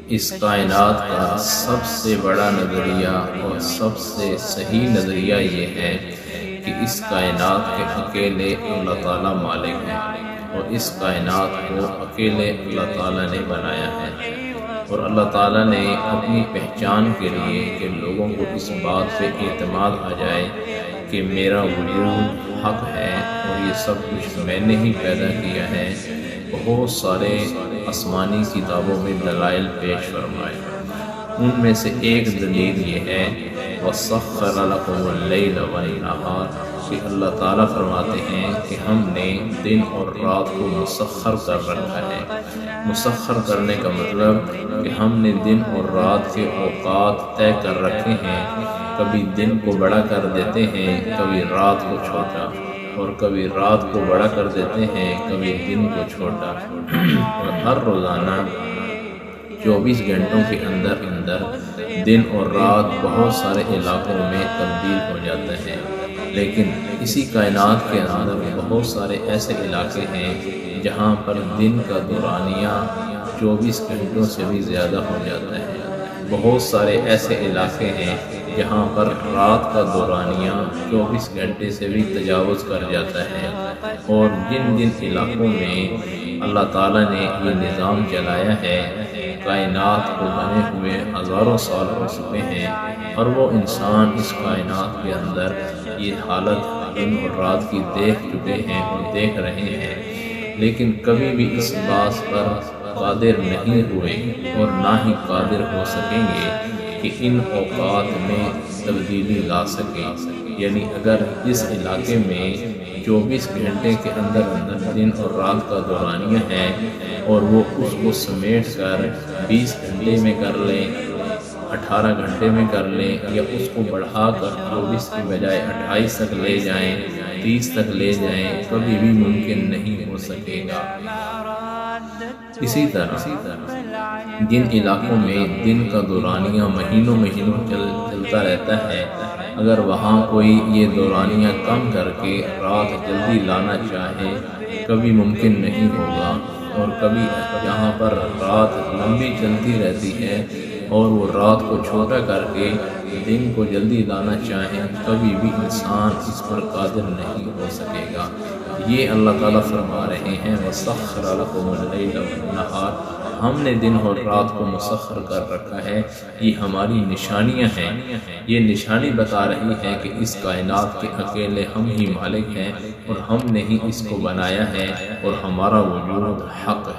اس کائنات کا سب سے بڑا نظریہ اور سب سے صحیح نظریہ یہ ہے کہ اس کائنات کے اکیلے اللہ تعالیٰ مالک ہیں اور اس کائنات کو اکیلے اللہ تعالیٰ نے بنایا ہے۔ اور اللہ تعالیٰ نے اپنی پہچان کے لیے کہ لوگوں کو اس بات پہ اعتماد آ جائے کہ میرا وجود حق ہے اور یہ سب کچھ میں نے ہی پیدا کیا ہے، بہت سارے آسمانی کتابوں میں دلائل پیش فرمائے۔ ان میں سے ایک دلیل یہ ہے وَسَخَّرَ لَكُمُ اللَّيْلَ وَالنَّهَارَ کہ اللہ تعالیٰ فرماتے ہیں کہ ہم نے دن اور رات کو مسخر کر رکھا ہے۔ مسخر کرنے کا مطلب کہ ہم نے دن اور رات کے اوقات طے کر رکھے ہیں، کبھی دن کو بڑا کر دیتے ہیں، کبھی رات کو چھوٹا، اور کبھی رات کو بڑا کر دیتے ہیں، کبھی دن کو چھوٹا، اور ہر روزانہ 24 گھنٹوں کے اندر اندر دن اور رات بہت سارے علاقوں میں تبدیل ہو جاتا ہے۔ لیکن اسی کائنات کے اندر بہت سارے ایسے علاقے ہیں جہاں پر دن کا دورانیہ 24 گھنٹوں سے بھی زیادہ ہو جاتا ہے۔ بہت سارے ایسے علاقے ہیں جہاں پر رات کا دورانیہ 24 گھنٹے سے بھی تجاوز کر جاتا ہے۔ اور جن جن علاقوں میں اللہ تعالیٰ نے یہ نظام چلایا ہے، کائنات کو بنے ہوئے ہزاروں سال ہو چکے ہیں، اور وہ انسان اس کائنات کے اندر یہ حالت دن اور رات کی دیکھ چکے ہیں اور دیکھ رہے ہیں، لیکن کبھی بھی اس بات پر قادر نہیں ہوئے اور نہ ہی قادر ہو سکیں گے کہ ان اوقات میں تبدیلی لا سکیں۔ یعنی اگر اس علاقے میں 24 گھنٹے کے اندر اندر دن اور رات کا دورانیہ ہے اور وہ اس کو سمیٹ کر 20 گھنٹے میں کر لیں، 18 گھنٹے میں کر لیں، یا اس کو بڑھا کر 24 کی بجائے 28 تک لے جائیں، 30 تک لے جائیں، کبھی بھی ممکن نہیں ہو سکے گا۔ اسی طرح جن علاقوں میں دن کا دورانیہ مہینوں چلتا رہتا ہے، اگر وہاں کوئی یہ دورانیہ کم کر کے رات جلدی لانا چاہے، کبھی ممکن نہیں ہوگا۔ اور کبھی جہاں پر رات لمبی چلتی رہتی ہے اور وہ رات کو چھوٹا کر کے دن کو جلدی لانا چاہیں، کبھی بھی انسان اس پر قادر نہیں ہو سکے گا۔ یہ اللہ تعالیٰ فرما رہے ہیں وَسَخَّرَ لَكُمُ اللَّيْلَ وَالنَّهَارَ، ہم نے دن اور رات کو مسخر کر رکھا ہے۔ یہ ہماری نشانیاں ہیں، یہ نشانی بتا رہی ہے کہ اس کائنات کے اکیلے ہم ہی مالک ہیں اور ہم نے ہی اس کو بنایا ہے اور ہمارا وجود حق